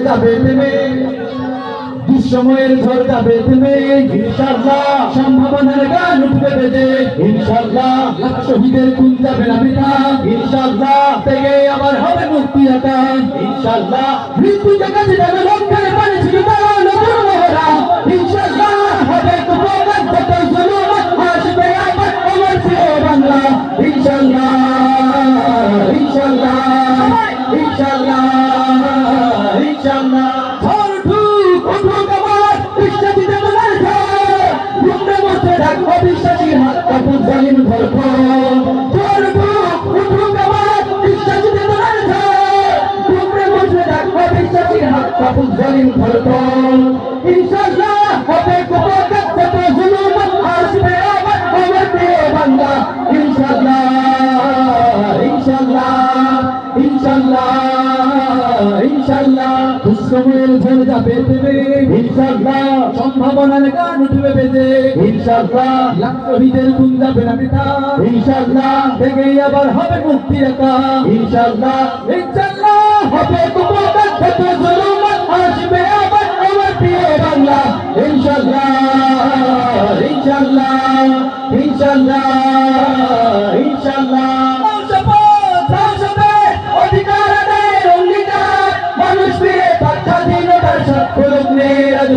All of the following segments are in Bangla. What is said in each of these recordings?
যাবে থেমে, দুঃসময়ের ঝড় যাবে থেমে, ইনশাআল্লাহ সম্ভাবনার গান উঠবে বেজে, ইনশাআল্লাহ লাখ শহীদের খুন যাবে না বৃথা, ইনশাআল্লাহ থেকে আবার হবে মুক্তি আকা, ইনশাআল্লাহ মৃত্যুকে কাছে যাবে লক্ষ্যের পানে ছিল তারা নতুন মহড়া, ইনশাআল্লাহ হবে কুপকার যত জুলুম আসবে আবার আমার প্রিয় বাংলা, ইনশাআল্লাহ ইনশাআল্লাহ ইনশাআল্লাহ ইনশাআল্লাহ। অবিশ্বাসীর হাত কাপুর জালিম ধরব, অবিশ্বাসীর হাত কাপুর জালিম ধরব, ইনশাআল্লাহ হবে কুপকার যত জুলুম আসবে আবার আমার প্রিয় বাংলা, ইনশাআল্লাহ ইনশাআল্লাহ ইনশাআল্লাহ ইনশাআল্লাহ। দুঃসময়ের ঝড় যাবে থেমে, ইনশাআল্লাহ সম্ভাবনার গান উঠবে বেজে, ইনশাআল্লাহ লাখ শহীদের খুন যাবে না বৃথা, ইনশাআল্লাহ থেকে আবার হবে মুক্তি আকা, ইনশাআল্লাহ ইনশাআল্লাহ হবে কুপকার যত জুলুম আসবে আবার আমার প্রিয় বাংলা, ইনশাআল্লাহ ইনশাআল্লাহ ইনশাআল্লাহ ইনশাআল্লাহ। আজ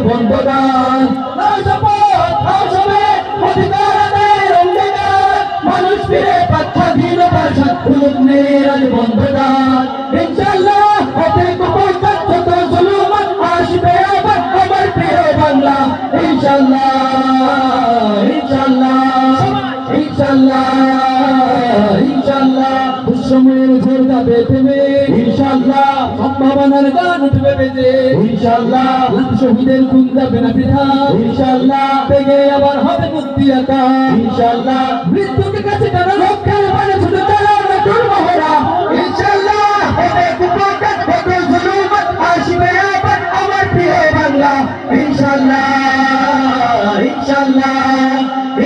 বন্ধদান অধিকার আদায়ের অঙ্গীকার, মানুষ ফিরে স্বাধীনতার স্বাধীনের আজ বন্ধদান, ইনশাআল্লাহ হবে কুপকার যত জুলুম আসবে আবার আমার প্রিয় বাংলা, ইনশাআল্লাহ ইনশাআল্লাহ ইনশাআল্লাহ ইনশাআল্লাহ। দুঃসময়ের ঝড় যাবে থেমে, ইনশাআল্লাহ সম্ভাবনার গান উঠবে বেজে, ইনশাআল্লাহ লাখ শহীদের খুন যাবে না বৃথা, ইনশাআল্লাহ থেকে আবার হবে মুক্তি আকা, ইনশাআল্লাহ মৃত্যুকে কাছে টানা লক্ষ্যের পানে ছুটে চলা নতুন মহড়া, ইনশাআল্লাহ হবে কুপকার যত জুলুম আসবে আবার আমার প্রিয় বাংলা, ইনশাআল্লাহ ইনশাআল্লাহ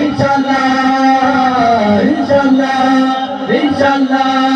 ইনশাআল্লাহ ইনশাআল্লাহ ইনশাআল্লাহ।